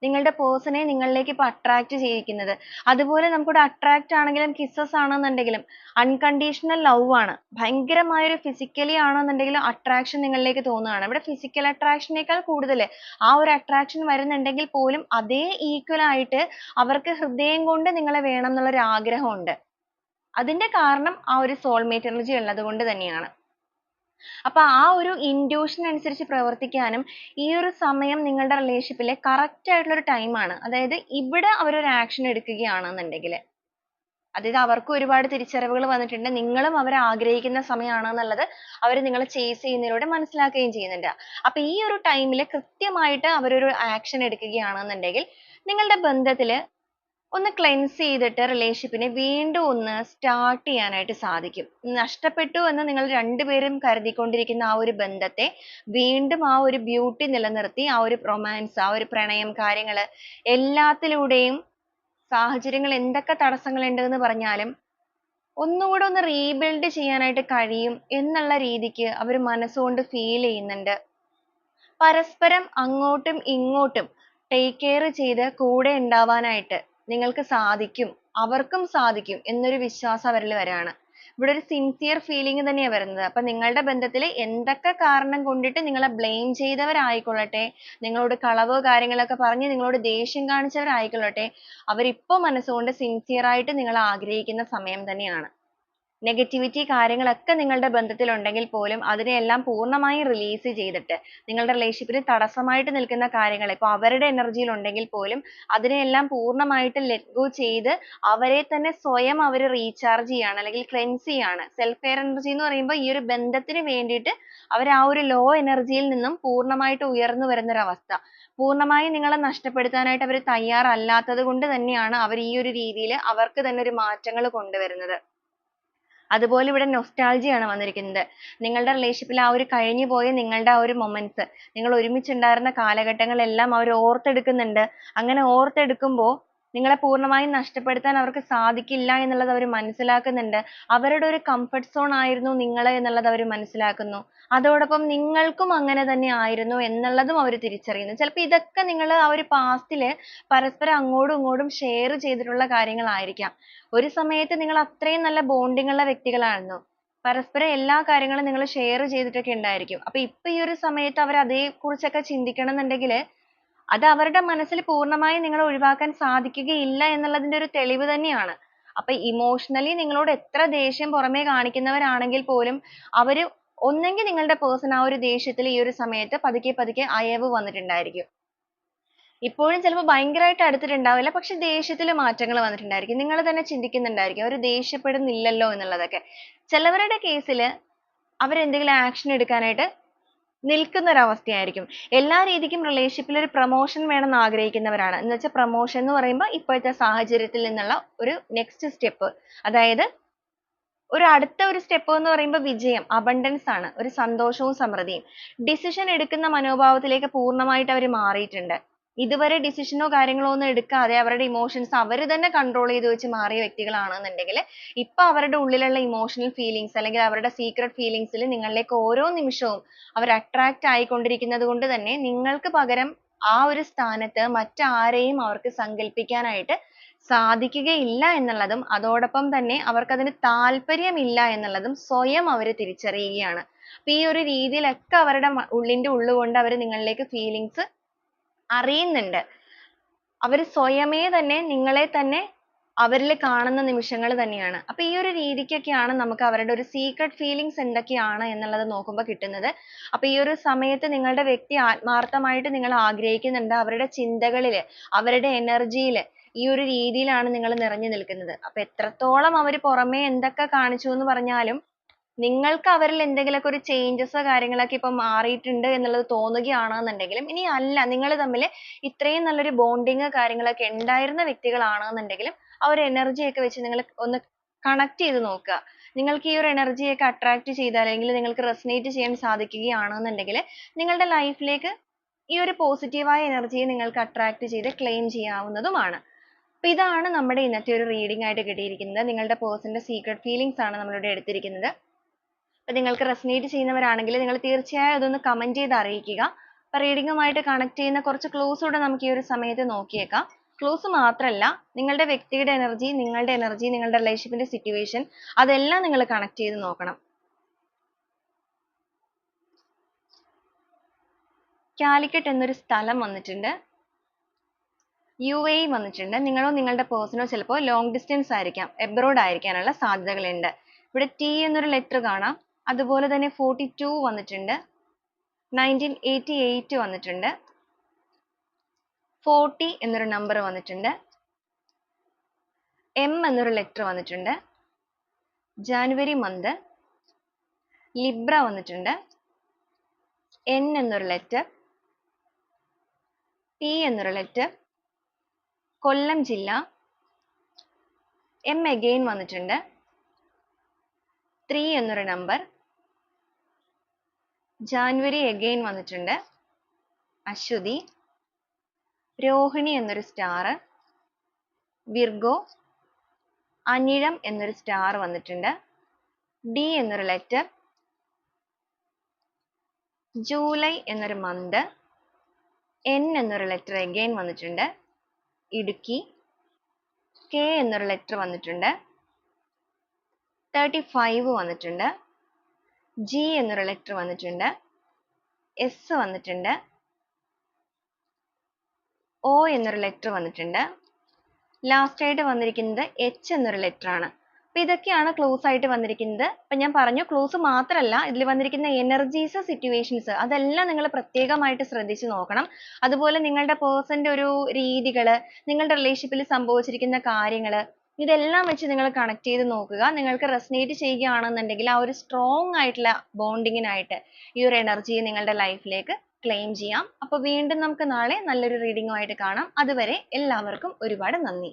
[SPEAKER 1] നിങ്ങളുടെ പേഴ്സണെ നിങ്ങളിലേക്ക് ഇപ്പൊ അട്രാക്ട് ചെയ്യിക്കുന്നത്. അതുപോലെ നമുക്കിവിടെ അട്രാക്ട് ആണെങ്കിലും കിസ്സസ് ആണെന്നുണ്ടെങ്കിലും അൺകണ്ടീഷണൽ ലവ് ആണ്. ഭയങ്കരമായ ഒരു ഫിസിക്കലി ആണെന്നുണ്ടെങ്കിലും അട്രാക്ഷൻ നിങ്ങളിലേക്ക് തോന്നുകയാണ്. ഇവിടെ ഫിസിക്കൽ അട്രാക്ഷനേക്കാൾ കൂടുതൽ ആ ഒരു അട്രാക്ഷൻ വരുന്നുണ്ടെങ്കിൽ പോലും അതേ ഈക്വൽ ആയിട്ട് അവർക്ക് ഹൃദയം കൊണ്ട് നിങ്ങളെ വേണം എന്നുള്ള ഒരു ആഗ്രഹമുണ്ട്. അതിന്റെ കാരണം ആ ഒരു സോൾമേറ്റ് എനർജി ഉള്ളത് കൊണ്ട് തന്നെയാണ്. അപ്പൊ ആ ഒരു ഇൻറ്റ്യൂഷൻ അനുസരിച്ച് പ്രവർത്തിക്കാനും ഈ ഒരു സമയം നിങ്ങളുടെ റിലേഷൻഷിപ്പിലെ കറക്റ്റ് ആയിട്ടുള്ള ഒരു ടൈം ആണ്. അതായത് ഇവിടെ അവരൊരു ആക്ഷൻ എടുക്കുകയാണെന്നുണ്ടെങ്കിൽ, അതായത് അവർക്ക് ഒരുപാട് തിരിച്ചറിവുകൾ വന്നിട്ടുണ്ട്, നിങ്ങളും അവരെ ആഗ്രഹിക്കുന്ന സമയമാണെന്നുള്ളത് അവർ നിങ്ങളെ ചേസ് ചെയ്യുന്നതിലൂടെ മനസ്സിലാക്കുകയും ചെയ്യുന്നുണ്ട്. അപ്പൊ ഈ ഒരു ടൈമിൽ കൃത്യമായിട്ട് അവരൊരു ആക്ഷൻ എടുക്കുകയാണെന്നുണ്ടെങ്കിൽ നിങ്ങളുടെ ബന്ധത്തിൽ ഒന്ന് ക്ലെൻസ് ചെയ്തിട്ട് റിലേഷൻഷിപ്പിനെ വീണ്ടും ഒന്ന് സ്റ്റാർട്ട് ചെയ്യാനായിട്ട് സാധിക്കും. നഷ്ടപ്പെട്ടു എന്ന് നിങ്ങൾ രണ്ടുപേരും കരുതിക്കൊണ്ടിരിക്കുന്ന ആ ഒരു ബന്ധത്തെ വീണ്ടും ആ ഒരു ബ്യൂട്ടി നിലനിർത്തി, ആ ഒരു റൊമാൻസ്, ആ ഒരു പ്രണയം, കാര്യങ്ങള് എല്ലാത്തിലൂടെയും സാഹചര്യങ്ങൾ എന്തൊക്കെ തടസ്സങ്ങൾ ഉണ്ടെന്ന് പറഞ്ഞാലും ഒന്നുകൂടെ ഒന്ന് റീബിൽഡ് ചെയ്യാനായിട്ട് കഴിയും എന്നുള്ള രീതിക്ക് അവർ മനസ്സുകൊണ്ട് ഫീൽ ചെയ്യുന്നുണ്ട്. പരസ്പരം അങ്ങോട്ടും ഇങ്ങോട്ടും ടേക്ക് കെയർ ചെയ്ത് കൂടെ ഉണ്ടാവാനായിട്ട് നിങ്ങൾക്ക് സാധിക്കും, അവർക്കും സാധിക്കും എന്നൊരു വിശ്വാസം അവരിൽ വരാണ്. ഇവിടെ ഒരു സിൻസിയർ ഫീലിംഗ് തന്നെയാണ് വരുന്നത്. അപ്പൊ നിങ്ങളുടെ ബന്ധത്തിൽ എന്തൊക്കെ കാരണം കൊണ്ടിട്ട് നിങ്ങളെ ബ്ലെയിം ചെയ്തവരായിക്കൊള്ളട്ടെ, നിങ്ങളോട് കളവോ കാര്യങ്ങളൊക്കെ പറഞ്ഞ് നിങ്ങളോട് ദേഷ്യം കാണിച്ചവരായിക്കൊള്ളട്ടെ, അവരിപ്പോ മനസ്സുകൊണ്ട് സിൻസിയർ ആയിട്ട് നിങ്ങളെ ആഗ്രഹിക്കുന്ന സമയം തന്നെയാണ്. നെഗറ്റിവിറ്റി കാര്യങ്ങളൊക്കെ നിങ്ങളുടെ ബന്ധത്തിൽ ഉണ്ടെങ്കിൽ പോലും അതിനെയെല്ലാം പൂർണ്ണമായും റിലീസ് ചെയ്തിട്ട്, നിങ്ങളുടെ റിലേഷൻഷിപ്പിന് തടസ്സമായിട്ട് നിൽക്കുന്ന കാര്യങ്ങൾ ഇപ്പൊ അവരുടെ എനർജിയിൽ ഉണ്ടെങ്കിൽ പോലും അതിനെയെല്ലാം പൂർണ്ണമായിട്ട് ലെറ്റ് ഗോ ചെയ്ത് അവരെ തന്നെ സ്വയം അവർ റീചാർജ് ചെയ്യാണ്, അല്ലെങ്കിൽ ക്ലെൻസ് ചെയ്യാണ്. സെൽഫ് കെയർ എനർജി എന്ന് പറയുമ്പോൾ ഈ ഒരു ബന്ധത്തിന് വേണ്ടിയിട്ട് അവർ ആ ഒരു ലോ എനർജിയിൽ നിന്നും പൂർണ്ണമായിട്ട് ഉയർന്നു വരുന്ന ഒരു അവസ്ഥ. പൂർണ്ണമായും നിങ്ങളെ നഷ്ടപ്പെടുത്താനായിട്ട് അവർ തയ്യാറല്ലാത്തത് കൊണ്ട് തന്നെയാണ് അവർ ഈ ഒരു രീതിയിൽ അവർക്ക് തന്നെ ഒരു മാറ്റങ്ങൾ കൊണ്ടുവരുന്നത്. അതുപോലെ ഇവിടെ nostalgia ആണ് വന്നിരിക്കുന്നത്. നിങ്ങളുടെ റിലേഷൻഷിപ്പിൽ ആ ഒരു കഴിഞ്ഞു പോയ നിങ്ങളുടെ ആ ഒരു മൊമെന്റ്സ്, നിങ്ങൾ ഒരുമിച്ചുണ്ടായിരുന്ന കാലഘട്ടങ്ങളെല്ലാം അവർ ഓർത്തെടുക്കുന്നുണ്ട്. അങ്ങനെ ഓർത്തെടുക്കുമ്പോൾ നിങ്ങളെ പൂർണ്ണമായും നഷ്ടപ്പെടുത്താൻ അവർക്ക് സാധിക്കില്ല എന്നുള്ളത് അവർ മനസ്സിലാക്കുന്നുണ്ട്. അവരുടെ ഒരു കംഫർട്ട് സോൺ ആയിരുന്നു നിങ്ങൾ എന്നുള്ളത് അവർ മനസ്സിലാക്കുന്നു. അതോടൊപ്പം നിങ്ങൾക്കും അങ്ങനെ തന്നെ ആയിരുന്നു എന്നുള്ളതും അവർ തിരിച്ചറിയുന്നു. ചിലപ്പോൾ ഇതൊക്കെ നിങ്ങൾ ആ ഒരു പാസ്റ്റിൽ പരസ്പരം അങ്ങോട്ടും ഇങ്ങോട്ടും ഷെയർ ചെയ്തിട്ടുള്ള കാര്യങ്ങളായിരിക്കാം. ഒരു സമയത്ത് നിങ്ങൾ അത്രയും നല്ല ബോണ്ടിങ് ഉള്ള വ്യക്തികളായിരുന്നു. പരസ്പരം എല്ലാ കാര്യങ്ങളും നിങ്ങൾ ഷെയർ ചെയ്തിട്ടൊക്കെ ഉണ്ടായിരിക്കും. അപ്പൊ ഇപ്പൊ ഈ ഒരു സമയത്ത് അവർ അതേക്കുറിച്ചൊക്കെ ചിന്തിക്കണം എന്നുണ്ടെങ്കിൽ അത് അവരുടെ മനസ്സിൽ പൂർണ്ണമായും നിങ്ങളെ ഒഴിവാക്കാൻ സാധിക്കുകയില്ല എന്നുള്ളതിന്റെ ഒരു തെളിവ് തന്നെയാണ്. അപ്പൊ ഇമോഷണലി നിങ്ങളോട് എത്ര ദേഷ്യം പുറമേ കാണിക്കുന്നവരാണെങ്കിൽ പോലും അവര് ഒന്നെങ്കിൽ നിങ്ങളുടെ പേഴ്സൺ ആ ഒരു ദേഷ്യത്തിൽ ഈ ഒരു സമയത്ത് പതുക്കെ പതുക്കെ അയവ് വന്നിട്ടുണ്ടായിരിക്കും. ഇപ്പോഴും ചിലപ്പോൾ ഭയങ്കരമായിട്ട് അടുത്തിട്ടുണ്ടാവില്ല, പക്ഷെ ദേഷ്യത്തിൽ മാറ്റങ്ങൾ വന്നിട്ടുണ്ടായിരിക്കും. നിങ്ങൾ തന്നെ ചിന്തിക്കുന്നുണ്ടായിരിക്കും അവർ ദേഷ്യപ്പെടുന്നില്ലല്ലോ എന്നുള്ളതൊക്കെ. ചിലവരുടെ കേസിൽ അവരെന്തെങ്കിലും ആക്ഷൻ എടുക്കാനായിട്ട് നിൽക്കുന്ന ഒരു അവസ്ഥയായിരിക്കും. എല്ലാ രീതിക്കും റിലേഷൻഷിപ്പിൽ ഒരു പ്രൊമോഷൻ വേണമെന്ന് ആഗ്രഹിക്കുന്നവരാണ്. എന്ന് വെച്ചാൽ പ്രൊമോഷൻ എന്ന് പറയുമ്പോൾ ഇപ്പോഴത്തെ സാഹചര്യത്തിൽ നിന്നുള്ള ഒരു നെക്സ്റ്റ് സ്റ്റെപ്പ്, അതായത് ഒരു അടുത്ത ഒരു സ്റ്റെപ്പ് എന്ന് പറയുമ്പോൾ വിജയം, അബണ്ടൻസ് ആണ്, ഒരു സന്തോഷവും സമൃദ്ധിയും. ഡിസിഷൻ എടുക്കുന്ന മനോഭാവത്തിലേക്ക് പൂർണ്ണമായിട്ട് അവർ മാറിയിട്ടുണ്ട്. ഇതുവരെ ഡിസിഷനോ കാര്യങ്ങളോ ഒന്നും എടുക്കാതെ അവരുടെ ഇമോഷൻസ് അവർ തന്നെ കൺട്രോൾ ചെയ്ത് വെച്ച് മാറിയ വ്യക്തികളാണെന്നുണ്ടെങ്കിൽ ഇപ്പൊ അവരുടെ ഉള്ളിലുള്ള ഇമോഷണൽ ഫീലിങ്സ് അല്ലെങ്കിൽ അവരുടെ സീക്രട്ട് ഫീലിങ്സിൽ നിങ്ങളിലേക്ക് ഓരോ നിമിഷവും അവർ അട്രാക്ട് ആയിക്കൊണ്ടിരിക്കുന്നത് കൊണ്ട് തന്നെ നിങ്ങൾക്ക് പകരം ആ ഒരു സ്ഥാനത്ത് മറ്റാരെയും അവർക്ക് സങ്കല്പിക്കാനായിട്ട് സാധിക്കുകയില്ല എന്നുള്ളതും അതോടൊപ്പം തന്നെ അവർക്കതിന് താല്പര്യമില്ല എന്നുള്ളതും സ്വയം അവർ തിരിച്ചറിയുകയാണ്. അപ്പൊ ഈ ഒരു രീതിയിലൊക്കെ അവരുടെ ഉള്ളിന്റെ ഉള്ളുകൊണ്ട് അവർ നിങ്ങളിലേക്ക് ഫീലിങ്സ് അറിയുന്നുണ്ട്. അവർ സ്വയമേ തന്നെ നിങ്ങളെ തന്നെ അവരിൽ കാണുന്ന നിമിഷങ്ങൾ തന്നെയാണ്. അപ്പൊ ഈ ഒരു രീതിക്കൊക്കെയാണ് നമുക്ക് അവരുടെ ഒരു സീക്രട്ട് ഫീലിങ്സ് എന്തൊക്കെയാണ് എന്നുള്ളത് നോക്കുമ്പോൾ കിട്ടുന്നത്. അപ്പൊ ഈ ഒരു സമയത്ത് നിങ്ങളുടെ വ്യക്തി ആത്മാർത്ഥമായിട്ട് നിങ്ങൾ ആഗ്രഹിക്കുന്നുണ്ട്. അവരുടെ ചിന്തകളിൽ, അവരുടെ എനർജിയിൽ ഈ ഒരു രീതിയിലാണ് നിങ്ങൾ നിറഞ്ഞു നിൽക്കുന്നത്. അപ്പൊ എത്രത്തോളം അവർ പുറമേ എന്തൊക്കെ കാണിച്ചു എന്ന് പറഞ്ഞാലും നിങ്ങൾക്ക് അവരിൽ എന്തെങ്കിലുമൊക്കെ ഒരു ചേഞ്ചസോ കാര്യങ്ങളൊക്കെ ഇപ്പൊ മാറിയിട്ടുണ്ട് എന്നുള്ളത് തോന്നുകയാണെന്നുണ്ടെങ്കിലും, ഇനി അല്ല നിങ്ങൾ തമ്മിൽ ഇത്രയും നല്ലൊരു ബോണ്ടിങ് കാര്യങ്ങളൊക്കെ ഉണ്ടായിരുന്ന വ്യക്തികളാണെന്നുണ്ടെങ്കിലും ആ ഒരു എനർജി ഒക്കെ വെച്ച് നിങ്ങൾ ഒന്ന് കണക്ട് ചെയ്ത് നോക്കുക. നിങ്ങൾക്ക് ഈ ഒരു എനർജി ഒക്കെ അട്രാക്ട് ചെയ്താൽ അല്ലെങ്കിൽ നിങ്ങൾക്ക് റെസനേറ്റ് ചെയ്യാൻ സാധിക്കുകയാണെന്നുണ്ടെങ്കിൽ നിങ്ങളുടെ ലൈഫിലേക്ക് ഈ ഒരു പോസിറ്റീവായ എനർജിയെ നിങ്ങൾക്ക് അട്രാക്ട് ചെയ്ത് ക്ലെയിം ചെയ്യാവുന്നതുമാണ്. അപ്പൊ ഇതാണ് നമ്മുടെ ഇന്നത്തെ ഒരു റീഡിംഗ് ആയിട്ട് കിട്ടിയിരിക്കുന്നത്. നിങ്ങളുടെ പേഴ്സന്റെ സീക്രട്ട് ഫീലിങ്സ് ആണ് നമ്മളിവിടെ എടുത്തിരിക്കുന്നത്. അപ്പൊ നിങ്ങൾക്ക് റെസനേറ്റ് ചെയ്യുന്നവരാണെങ്കിൽ നിങ്ങൾ തീർച്ചയായും അതൊന്ന് കമന്റ് ചെയ്ത് അറിയിക്കുക. അപ്പൊ റീഡിങ്ങുമായിട്ട് കണക്ട് ചെയ്യുന്ന കുറച്ച് ക്ലൂസ് കൂടെ നമുക്ക് ഈ ഒരു സമയത്ത് നോക്കിയേക്കാം. ക്ലൂസ് മാത്രമല്ല, നിങ്ങളുടെ വ്യക്തിയുടെ എനർജി, നിങ്ങളുടെ റിലേഷൻഷിപ്പിന്റെ സിറ്റുവേഷൻ, അതെല്ലാം നിങ്ങൾ കണക്ട് ചെയ്ത് നോക്കണം. കാലിക്കറ്റ് എന്നൊരു സ്ഥലം വന്നിട്ടുണ്ട്. UAE വന്നിട്ടുണ്ട്. നിങ്ങളോ നിങ്ങളുടെ പേഴ്സണോ ചിലപ്പോൾ ലോങ് ഡിസ്റ്റൻസ് ആയിരിക്കാം, എബ്രോഡ് ആയിരിക്കാനുള്ള സാധ്യതകളുണ്ട്. ഇവിടെ T എന്നൊരു ലെറ്റർ കാണാം. അതുപോലെ തന്നെ 42 വന്നിട്ടുണ്ട്. 1988 വന്നിട്ടുണ്ട്. 40 എന്നൊരു നമ്പർ വന്നിട്ടുണ്ട്. M എന്നൊരു ലെറ്റർ വന്നിട്ടുണ്ട്. ജാനുവരി മന്ത്. ലിബ്ര വന്നിട്ടുണ്ട്. N എന്നൊരു ലെറ്റർ. P എന്നൊരു ലെറ്റർ. കൊല്ലം ജില്ല. M again വന്നിട്ടുണ്ട്. 3 എന്നൊരു നമ്പർ. ജാനുവരി again വന്നിട്ടുണ്ട്. അശ്വതി. രോഹിണി എന്നൊരു സ്റ്റാർ. വിർഗോ. അനിഴം എന്നൊരു സ്റ്റാർ വന്നിട്ടുണ്ട്. D എന്നൊരു ലെറ്റർ. ജൂലൈ എന്നൊരു മന്ത്. N എന്നൊരു ലെറ്റർ again വന്നിട്ടുണ്ട്. ഇടുക്കി. K എന്നൊരു ലെറ്റർ വന്നിട്ടുണ്ട്. 35 വന്നിട്ടുണ്ട്. G എന്നൊരു ലെറ്റർ വന്നിട്ടുണ്ട്. S വന്നിട്ടുണ്ട്. O എന്നൊരു ലെറ്റർ വന്നിട്ടുണ്ട്. ലാസ്റ്റ് ആയിട്ട് വന്നിരിക്കുന്നത് H എന്നൊരു ലെറ്റർ ആണ്. അപ്പൊ ഇതൊക്കെയാണ് ക്ലൂസ് ആയിട്ട് വന്നിരിക്കുന്നത്. അപ്പൊ ഞാൻ പറഞ്ഞു, ക്ലൂസ് മാത്രമല്ല, ഇതിൽ വന്നിരിക്കുന്ന എനർജീസ്, സിറ്റുവേഷൻസ്, അതെല്ലാം നിങ്ങൾ പ്രത്യേകമായിട്ട് ശ്രദ്ധിച്ച് നോക്കണം. അതുപോലെ നിങ്ങളുടെ പേഴ്സന്റെ ഒരു രീതികള്, നിങ്ങളുടെ റിലേഷൻഷിപ്പിൽ സംഭവിച്ചിരിക്കുന്ന കാര്യങ്ങള്, ഇതെല്ലാം വെച്ച് നിങ്ങൾ കണക്ട് ചെയ്ത് നോക്കുക. നിങ്ങൾക്ക് റെസനേറ്റ് ചെയ്യുകയാണെന്നുണ്ടെങ്കിൽ ആ ഒരു സ്ട്രോങ് ആയിട്ടുള്ള ബോണ്ടിങ്ങിനായിട്ട് ഈ ഒരു എനർജിയെ നിങ്ങളുടെ ലൈഫിലേക്ക് ക്ലെയിം ചെയ്യാം. അപ്പൊ വീണ്ടും നമുക്ക് നാളെ നല്ലൊരു റീഡിങ്ങുമായിട്ട് കാണാം. അതുവരെ എല്ലാവർക്കും ഒരുപാട് നന്ദി.